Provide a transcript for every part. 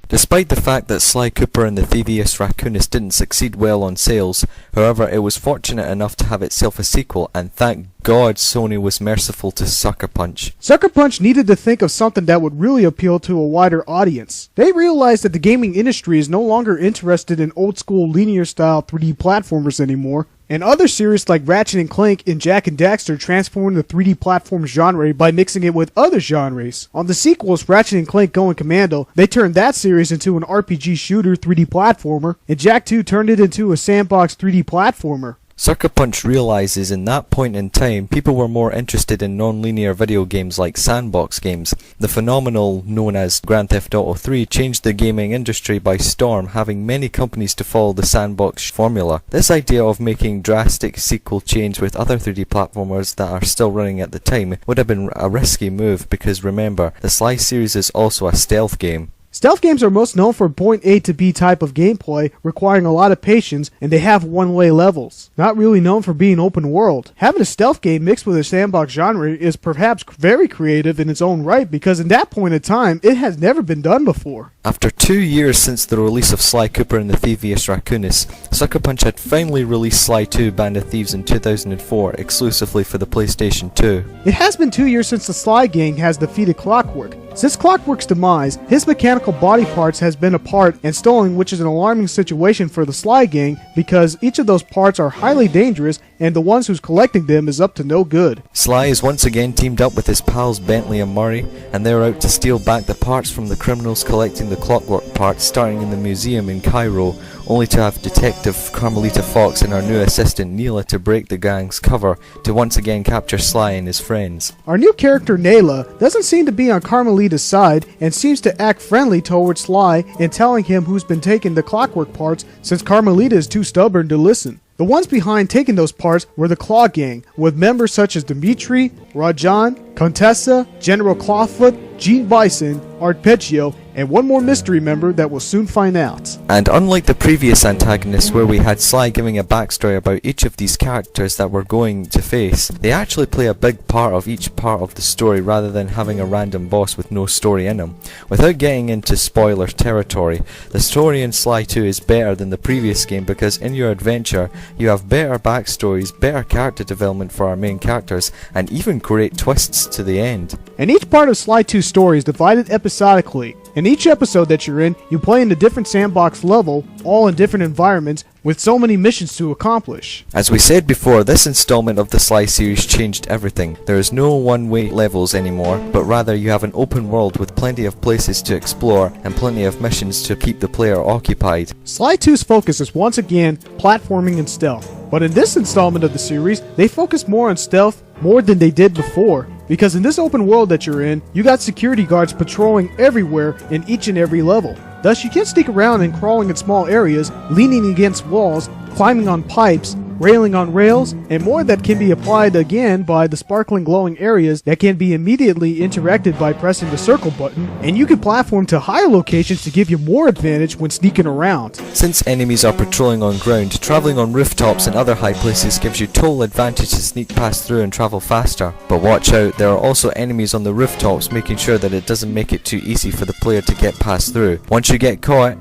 Despite the fact that Sly Cooper and the Thievius Raccoonus didn't succeed well on sales, however, it was fortunate enough to have itself a sequel, and thank God Sony was merciful to Sucker Punch. Sucker Punch needed to think of something that would really appeal to a wider audience. They realized that the gaming industry is no longer interested in old school linear style 3D platformers anymore, and other series like Ratchet & Clank and Jak and Daxter transformed the 3D platform genre by mixing it with other genres. On the sequels, Ratchet & Clank Going Commando, they turned that series into an RPG shooter 3D platformer, and Jak 2 turned it into a sandbox 3D platformer. Sucker Punch realizes in that point in time people were more interested in non-linear video games like sandbox games. The phenomenon known as Grand Theft Auto 3 changed the gaming industry by storm, having many companies to follow the sandbox formula. This idea of making drastic sequel change with other 3D platformers that are still running at the time would have been a risky move, because remember, the Sly series is also a stealth game. Stealth games are most known for point A to B type of gameplay, requiring a lot of patience, and they have one-way levels. Not really known for being open world. Having a stealth game mixed with a sandbox genre is perhaps very creative in its own right, because in that point in time, it has never been done before. After 2 years since the release of Sly Cooper and the Thievius Raccoonus, Sucker Punch had finally released Sly 2 Band of Thieves in 2004 exclusively for the PlayStation 2. It has been 2 years since the Sly Gang has defeated Clockwork. Since Clockwork's demise, his mechanical body parts has been apart and stolen, which is an alarming situation for the Sly Gang because each of those parts are highly dangerous and the ones who's collecting them is up to no good. Sly is once again teamed up with his pals Bentley and Murray, and they're out to steal back the parts from the criminals collecting the Clockwork parts starting in the museum in Cairo, only to have Detective Carmelita Fox and our new assistant Neela to break the gang's cover to once again capture Sly and his friends. Our new character Neela doesn't seem to be on Carmelita's side and seems to act friendly towards Sly in telling him who's been taking the Clockwork parts, since Carmelita is too stubborn to listen. The ones behind taking those parts were the Claw Gang, with members such as Dimitri, Rajan, Contessa, General Clawfoot, Gene Bison, Arpeggio, and one more mystery member that we'll soon find out. And unlike the previous antagonists where we had Sly giving a backstory about each of these characters that we're going to face, they actually play a big part of each part of the story rather than having a random boss with no story in him. Without getting into spoiler territory, the story in Sly 2 is better than the previous game because in your adventure you have better backstories, better character development for our main characters, and even great twists to the end. And each part of Sly 2's story is divided episodically. In each episode that you're in, you play in a different sandbox level, all in different environments, with so many missions to accomplish. As we said before, this installment of the Sly series changed everything. There is no one-way levels anymore, but rather you have an open world with plenty of places to explore and plenty of missions to keep the player occupied. Sly 2's focus is once again platforming and stealth, but in this installment of the series, they focus more on stealth more than they did before. Because in this open world that you're in, you got security guards patrolling everywhere in each and every level. Thus, you can't sneak around and crawling in small areas, leaning against walls, climbing on pipes, railing on rails, and more that can be applied again by the sparkling glowing areas that can be immediately interacted by pressing the circle button, and you can platform to higher locations to give you more advantage when sneaking around. Since enemies are patrolling on ground, travelling on rooftops and other high places gives you total advantage to sneak past through and travel faster. But watch out, there are also enemies on the rooftops, making sure that it doesn't make it too easy for the player to get past through. Once you get caught,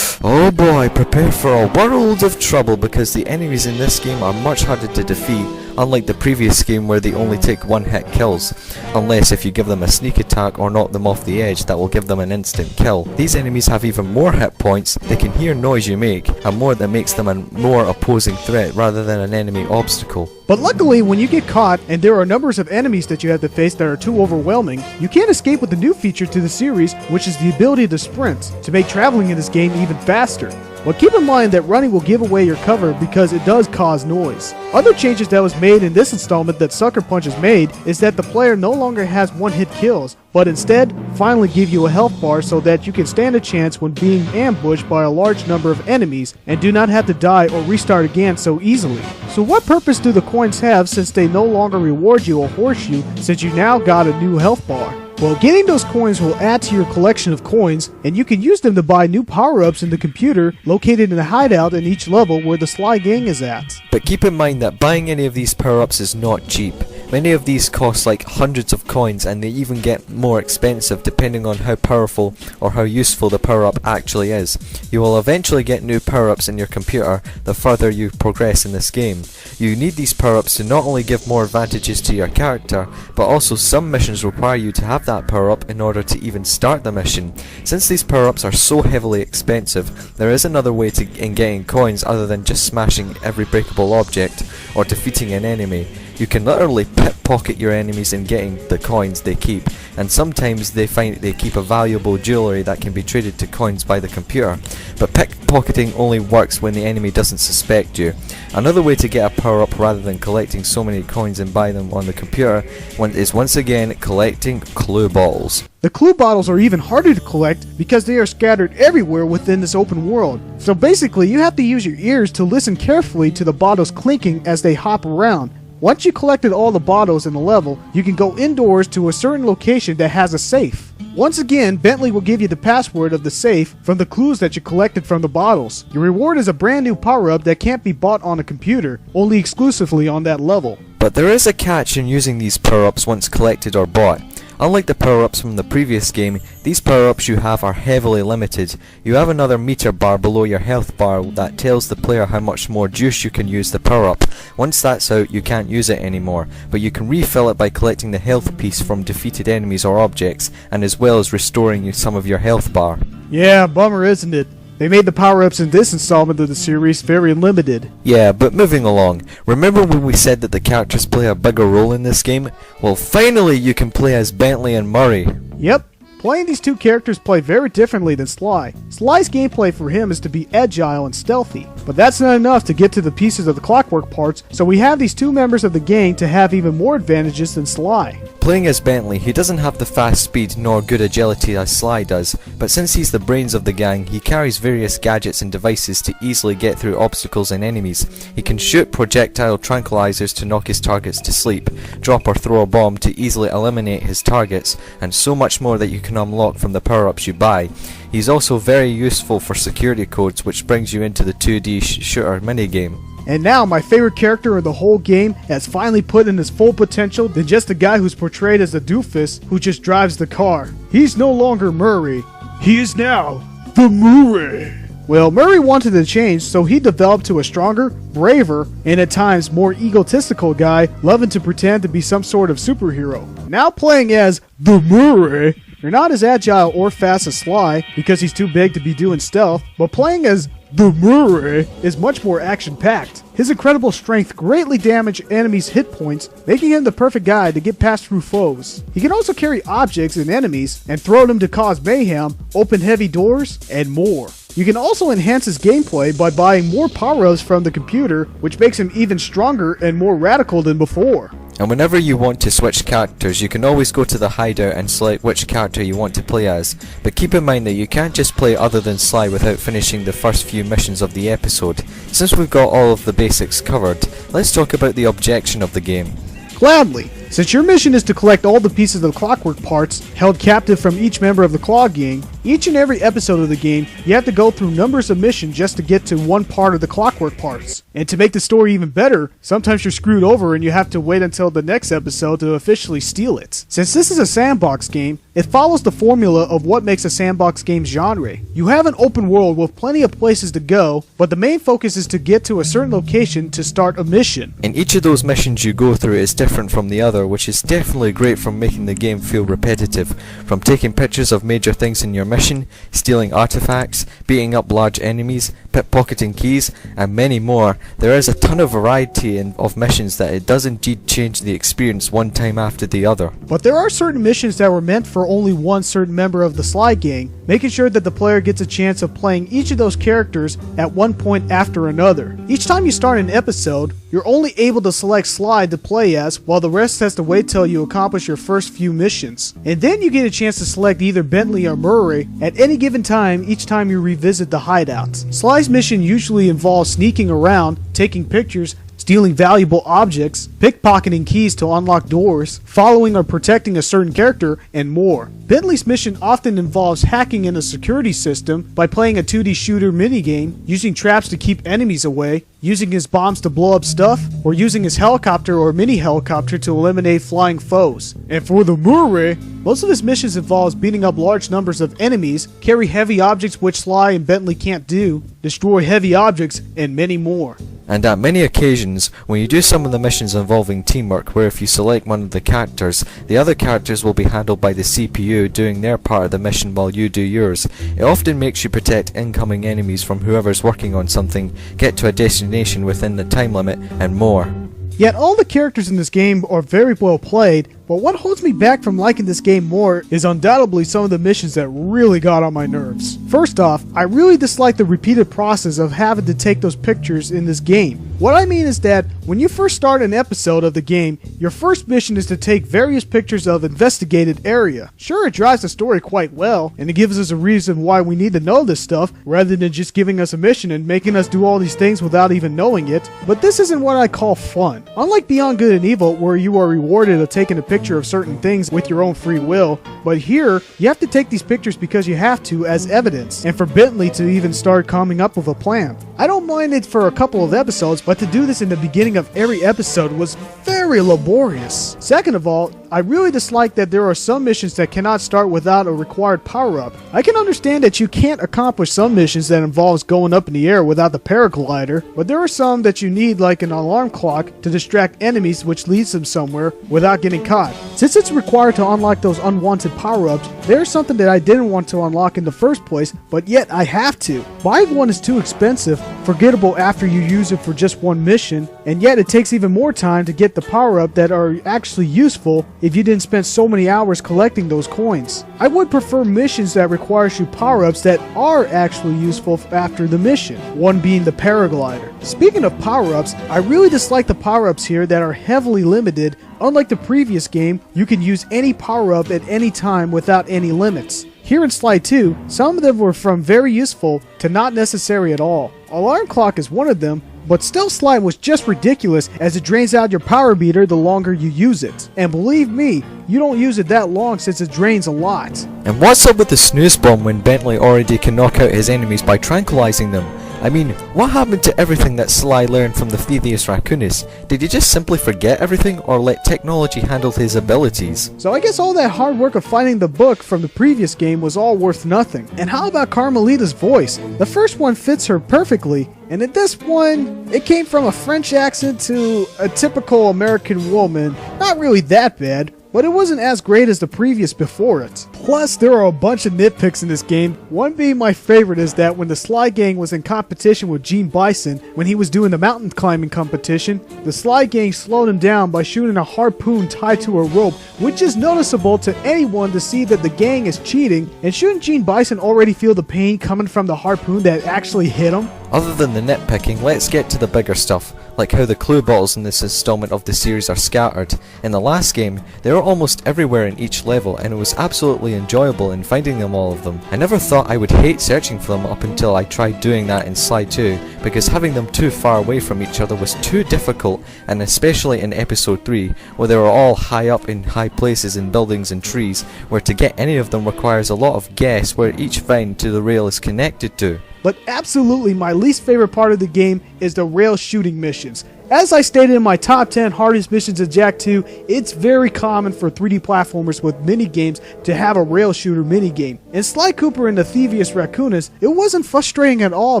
oh boy, prepare for a world of trouble because the enemies in this game are much harder to defeat, unlike the previous game where they only take one-hit kills, unless if you give them a sneak attack or knock them off the edge that will give them an instant kill. These enemies have even more hit points, they can hear noise you make, and more that makes them a more opposing threat rather than an enemy obstacle. But luckily, when you get caught and there are numbers of enemies that you have to face that are too overwhelming, you can't escape with the new feature to the series, which is the ability to sprint, to make traveling in this game even faster. But keep in mind that running will give away your cover because it does cause noise. Other changes that was made in this installment that Sucker Punch has made is that the player no longer has one-hit kills, but instead finally give you a health bar so that you can stand a chance when being ambushed by a large number of enemies and do not have to die or restart again so easily. So what purpose do the coins have since they no longer reward you or horseshoe since you now got a new health bar? Well, getting those coins will add to your collection of coins, and you can use them to buy new power-ups in the computer located in a hideout in each level where the Sly Gang is at. But keep in mind that buying any of these power-ups is not cheap. Many of these cost like hundreds of coins, and they even get more expensive depending on how powerful or how useful the power-up actually is. You will eventually get new power-ups in your computer the further you progress in this game. You need these power-ups to not only give more advantages to your character, but also some missions require you to have that power-up in order to even start the mission. Since these power-ups are so heavily expensive, there is another way in getting coins other than just smashing every breakable object or defeating an enemy. You can literally pickpocket your enemies in getting the coins they keep, and sometimes they find they keep a valuable jewellery that can be traded to coins by the computer. But pickpocketing only works when the enemy doesn't suspect you. Another way to get a power up rather than collecting so many coins and buy them on the computer is once again collecting clue balls. The clue bottles are even harder to collect because they are scattered everywhere within this open world. So basically you have to use your ears to listen carefully to the bottles clinking as they hop around. Once you collected all the bottles in the level, you can go indoors to a certain location that has a safe. Once again, Bentley will give you the password of the safe from the clues that you collected from the bottles. Your reward is a brand new power-up that can't be bought on a computer, only exclusively on that level. But there is a catch in using these power-ups once collected or bought. Unlike the power-ups from the previous game, these power-ups you have are heavily limited. You have another meter bar below your health bar that tells the player how much more juice you can use the power-up. Once that's out, you can't use it anymore, but you can refill it by collecting the health piece from defeated enemies or objects, and as well as restoring you some of your health bar. Yeah, bummer isn't it? They made the power-ups in this installment of the series very limited. Yeah, but moving along, remember when we said that the characters play a bigger role in this game? Well, finally you can play as Bentley and Murray. Yep. Playing these two characters play very differently than Sly. Sly's gameplay for him is to be agile and stealthy, but that's not enough to get to the pieces of the clockwork parts, so we have these two members of the gang to have even more advantages than Sly. Playing as Bentley, he doesn't have the fast speed nor good agility as Sly does, but since he's the brains of the gang, he carries various gadgets and devices to easily get through obstacles and enemies. He can shoot projectile tranquilizers to knock his targets to sleep, drop or throw a bomb to easily eliminate his targets, and so much more that you can unlock from the power-ups you buy. He's also very useful for security codes, which brings you into the 2D shooter minigame. And now my favorite character in the whole game has finally put in his full potential than just a guy who's portrayed as a doofus who just drives the car. He's no longer Murray. He is now the Murray. Well, Murray wanted to change, so he developed to a stronger, braver, and at times more egotistical guy loving to pretend to be some sort of superhero. Now playing as the Murray, you're not as agile or fast as Sly because he's too big to be doing stealth, but playing as the Murray is much more action-packed. His incredible strength greatly damages enemies' hit points, making him the perfect guy to get past through foes. He can also carry objects and enemies and throw them to cause mayhem, open heavy doors, and more. You can also enhance his gameplay by buying more power-ups from the computer, which makes him even stronger and more radical than before. And whenever you want to switch characters, you can always go to the hideout and select which character you want to play as. But keep in mind that you can't just play other than Sly without finishing the first few missions of the episode. Since we've got all of the basics covered, let's talk about the objection of the game. Gladly. Since your mission is to collect all the pieces of clockwork parts held captive from each member of the Claw Gang, each and every episode of the game, you have to go through numbers of missions just to get to one part of the clockwork parts. And to make the story even better, sometimes you're screwed over and you have to wait until the next episode to officially steal it. Since this is a sandbox game, it follows the formula of what makes a sandbox game genre. You have an open world with plenty of places to go, but the main focus is to get to a certain location to start a mission. And each of those missions you go through is different from the other, which is definitely great for making the game feel repetitive. From taking pictures of major things in your mission, stealing artifacts, beating up large enemies, pickpocketing keys, and many more, there is a ton of variety of missions that it does indeed change the experience one time after the other. But there are certain missions that were meant for only one certain member of the Sly Gang, making sure that the player gets a chance of playing each of those characters at one point after another. Each time you start an episode, you're only able to select Sly to play as, while the rest has to wait till you accomplish your first few missions. And then you get a chance to select either Bentley or Murray at any given time each time you revisit the hideouts. Sly's mission usually involves sneaking around, taking pictures, stealing valuable objects, pickpocketing keys to unlock doors, following or protecting a certain character, and more. Bentley's mission often involves hacking in a security system by playing a 2D shooter minigame, using traps to keep enemies away, using his bombs to blow up stuff, or using his helicopter or mini helicopter to eliminate flying foes. And for the Murray, most of his missions involves beating up large numbers of enemies, carry heavy objects which Sly and Bentley can't do, destroy heavy objects, and many more. And at many occasions, when you do some of the missions involving teamwork, where if you select one of the characters, the other characters will be handled by the CPU doing their part of the mission while you do yours. It often makes you protect incoming enemies from whoever's working on something, get to a destination within the time limit, and more. Yet all the characters in this game are very well played, but what holds me back from liking this game more is undoubtedly some of the missions that really got on my nerves. First off, I really dislike the repeated process of having to take those pictures in this game. What I mean is that when you first start an episode of the game, your first mission is to take various pictures of investigated area. Sure, it drives the story quite well, and it gives us a reason why we need to know this stuff, rather than just giving us a mission and making us do all these things without even knowing it, but this isn't what I call fun. Unlike Beyond Good and Evil, where you are rewarded of taking a picture of certain things with your own free will, but here, you have to take these pictures because you have to as evidence, and for Bentley to even start coming up with a plan. I don't mind it for a couple of episodes, but to do this in the beginning of every episode was very laborious. Second of all, I really dislike that there are some missions that cannot start without a required power-up. I can understand that you can't accomplish some missions that involves going up in the air without the paraglider, but there are some that you need, like an alarm clock to distract enemies, which leads them somewhere without getting caught. Since it's required to unlock those unwanted power-ups, there's something that I didn't want to unlock in the first place, but yet I have to. Buying one is too expensive, forgettable after you use it for just one mission, and yet it takes even more time to get the power-up that are actually useful if you didn't spend so many hours collecting those coins. I would prefer missions that requires you power-ups that are actually useful after the mission, one being the paraglider. Speaking of power-ups, I really dislike the power-ups here that are heavily limited. Unlike the previous game, you can use any power-up at any time without any limits. Here in Sly 2, some of them were from very useful to not necessary at all. Alarm clock is one of them, but still Sly was just ridiculous as it drains out your power meter the longer you use it. And believe me, you don't use it that long since it drains a lot. And what's up with the snooze bomb when Bentley already can knock out his enemies by tranquilizing them? I mean, what happened to everything that Sly learned from the Thieves Raccoonus? Did he just simply forget everything, or let technology handle his abilities? So I guess all that hard work of finding the book from the previous game was all worth nothing. And how about Carmelita's voice? The first one fits her perfectly, and in this one, it came from a French accent to a typical American woman. Not really that bad, but it wasn't as great as the previous before it. Plus, there are a bunch of nitpicks in this game. One being my favorite is that when the Sly Gang was in competition with Gene Bison, when he was doing the mountain climbing competition, the Sly Gang slowed him down by shooting a harpoon tied to a rope, which is noticeable to anyone to see that the gang is cheating. And shouldn't Gene Bison already feel the pain coming from the harpoon that actually hit him? Other than the nitpicking, let's get to the bigger stuff, like how the clue bottles in this installment of the series are scattered. In the last game, they were They're almost everywhere in each level, and it was absolutely enjoyable in finding them all of them. I never thought I would hate searching for them up until I tried doing that in Sly 2, because having them too far away from each other was too difficult, and especially in episode 3, where they were all high up in high places in buildings and trees, where to get any of them requires a lot of guess where each vine to the rail is connected to. But absolutely my least favorite part of the game is the rail shooting missions. As I stated in my top 10 hardest missions in Jak 2, it's very common for 3D platformers with minigames to have a rail shooter minigame. In Sly Cooper and the Thieves Raccoonus, it wasn't frustrating at all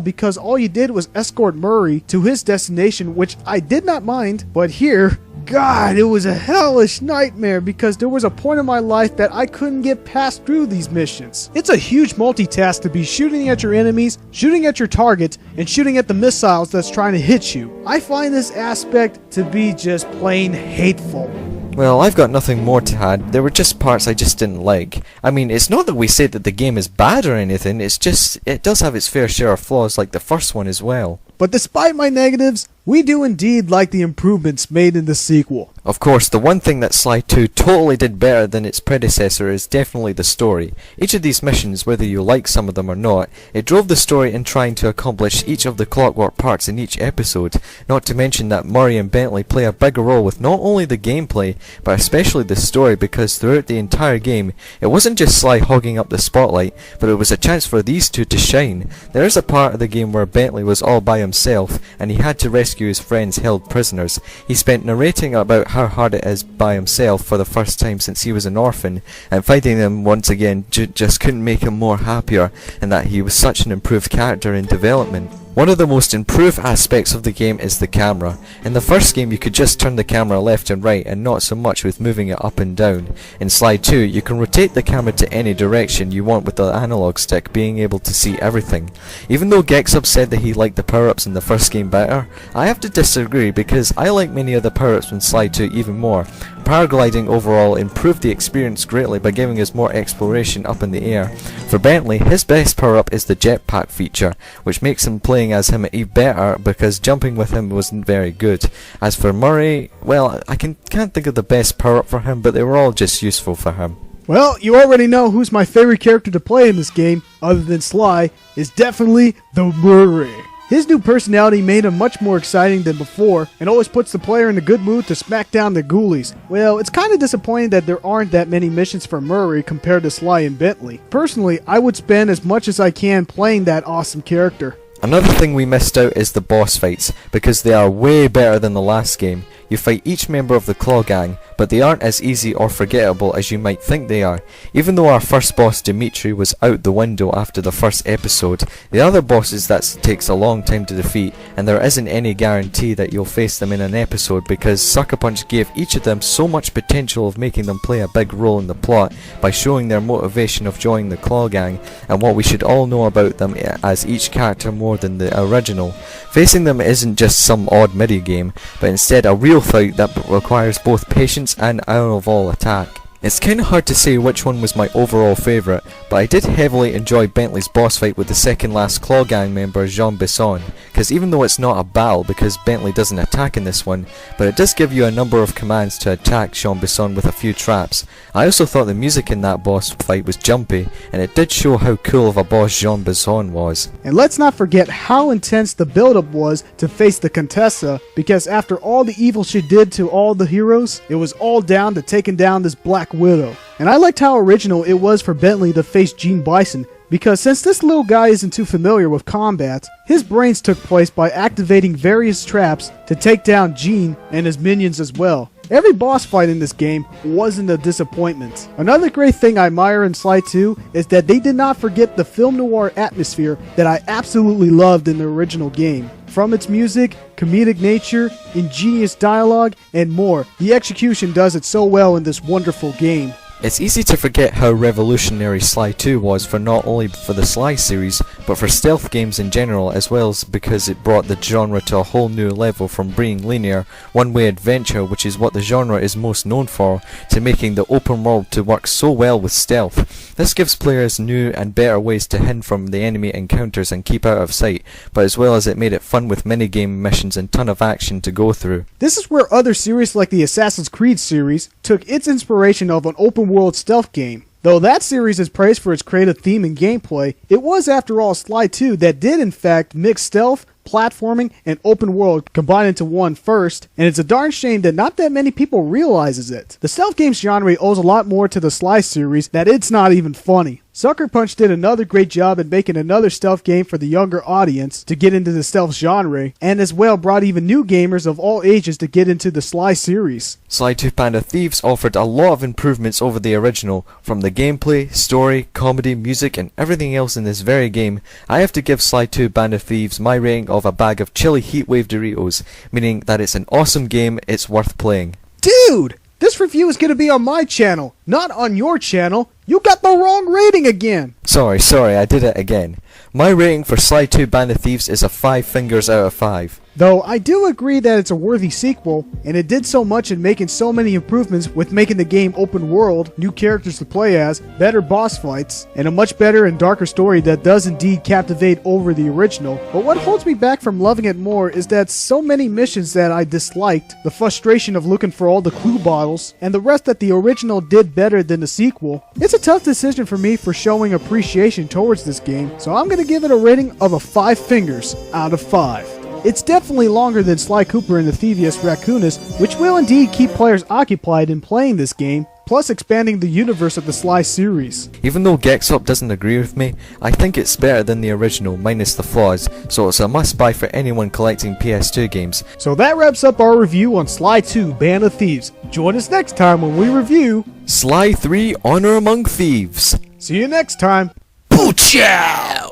because all you did was escort Murray to his destination, which I did not mind, but here, God, it was a hellish nightmare because there was a point in my life that I couldn't get past through these missions. It's a huge multitask to be shooting at your enemies, shooting at your targets, and shooting at the missiles that's trying to hit you. I find this aspect to be just plain hateful. Well, I've got nothing more to add. There were just parts I just didn't like. I mean, it's not that we say that the game is bad or anything, it's just, it does have its fair share of flaws like the first one as well. But despite my negatives, we do indeed like the improvements made in the sequel. Of course, the one thing that Sly 2 totally did better than its predecessor is definitely the story. Each of these missions, whether you like some of them or not, it drove the story in trying to accomplish each of the clockwork parts in each episode, not to mention that Murray and Bentley play a bigger role with not only the gameplay, but especially the story, because throughout the entire game, it wasn't just Sly hogging up the spotlight, but it was a chance for these two to shine. There is a part of the game where Bentley was all by himself, and he had to rescue his friends held prisoners. He spent narrating about how hard it is by himself for the first time since he was an orphan, and finding them once again just couldn't make him more happier, and that he was such an improved character in development. One of the most improved aspects of the game is the camera. In the first game you could just turn the camera left and right and not so much with moving it up and down. In Sly 2 you can rotate the camera to any direction you want with the analog stick, being able to see everything. Even though Gexup said that he liked the power-ups in the first game better, I have to disagree because I like many of the power-ups in Sly 2 even more. Paragliding overall improved the experience greatly by giving us more exploration up in the air. For Bentley, his best power-up is the jetpack feature, which makes him playing as him even better because jumping with him wasn't very good. As for Murray, well, I can't think of the best power-up for him, but they were all just useful for him. Well, you already know who's my favorite character to play in this game, other than Sly, is definitely the Murray. His new personality made him much more exciting than before, and always puts the player in a good mood to smack down the ghoulies. Well, it's kinda disappointing that there aren't that many missions for Murray compared to Sly and Bentley. Personally, I would spend as much as I can playing that awesome character. Another thing we missed out is the boss fights, because they are way better than the last game. You fight each member of the Claw Gang, but they aren't as easy or forgettable as you might think they are. Even though our first boss, Dimitri, was out the window after the first episode, the other bosses that takes a long time to defeat, and there isn't any guarantee that you'll face them in an episode because Sucker Punch gave each of them so much potential of making them play a big role in the plot by showing their motivation of joining the Claw Gang and what we should all know about them as each character more than the original. Facing them isn't just some odd midi game, but instead a real fight that requires both patience and out of all attack. It's kinda hard to say which one was my overall favourite, but I did heavily enjoy Bentley's boss fight with the second last Claw Gang member Jean Besson, because even though it's not a battle because Bentley doesn't attack in this one, but it does give you a number of commands to attack Jean Besson with a few traps. I also thought the music in that boss fight was jumpy, and it did show how cool of a boss Jean Besson was. And let's not forget how intense the build-up was to face the Contessa, because after all the evil she did to all the heroes, it was all down to taking down this Black Widow. And I liked how original it was for Bentley to face Gene Bison, because since this little guy isn't too familiar with combat, his brains took place by activating various traps to take down Gene and his minions as well. Every boss fight in this game wasn't a disappointment. Another great thing I admire in Sly 2 is that they did not forget the film noir atmosphere that I absolutely loved in the original game. From its music, comedic nature, ingenious dialogue, and more, the execution does it so well in this wonderful game. It's easy to forget how revolutionary Sly 2 was for not only for the Sly series, but for stealth games in general, as well as because it brought the genre to a whole new level from being linear, one-way adventure, which is what the genre is most known for, to making the open world to work so well with stealth. This gives players new and better ways to hide from the enemy encounters and keep out of sight, but as well as it made it fun with minigame missions and ton of action to go through. This is where other series like the Assassin's Creed series took its inspiration of an open world stealth game. Though that series is praised for its creative theme and gameplay, it was after all Sly 2 that did in fact mix stealth, platforming, and open world combined into one first, and it's a darn shame that not that many people realizes it. The stealth games genre owes a lot more to the Sly series that it's not even funny. Sucker Punch did another great job in making another stealth game for the younger audience to get into the stealth genre, and as well brought even new gamers of all ages to get into the Sly series. Sly 2 Panda Thieves offered a lot of improvements over the original, from the gameplay, story, comedy, music, and everything else in this very game. I have to give Sly 2 Panda Thieves my rating of a bag of chili heatwave Doritos, meaning that it's an awesome game, it's worth playing. Dude! This review is going to be on my channel, not on your channel. You got the wrong rating again. Sorry, I did it again. My rating for Sly 2 Band of Thieves is a 5 fingers out of 5. Though I do agree that it's a worthy sequel, and it did so much in making so many improvements with making the game open world, new characters to play as, better boss fights, and a much better and darker story that does indeed captivate over the original. But what holds me back from loving it more is that so many missions that I disliked, the frustration of looking for all the clue bottles, and the rest that the original did better than the sequel. It's a tough decision for me for showing appreciation towards this game, so I'm going to give it a rating of a 5 fingers out of 5. It's definitely longer than Sly Cooper and the Thievius Raccoonus, which will indeed keep players occupied in playing this game, plus expanding the universe of the Sly series. Even though Gexup doesn't agree with me, I think it's better than the original, minus the flaws, so it's a must-buy for anyone collecting PS2 games. So that wraps up our review on Sly 2 Band of Thieves. Join us next time when we review Sly 3 Honor Among Thieves. See you next time. Poochow!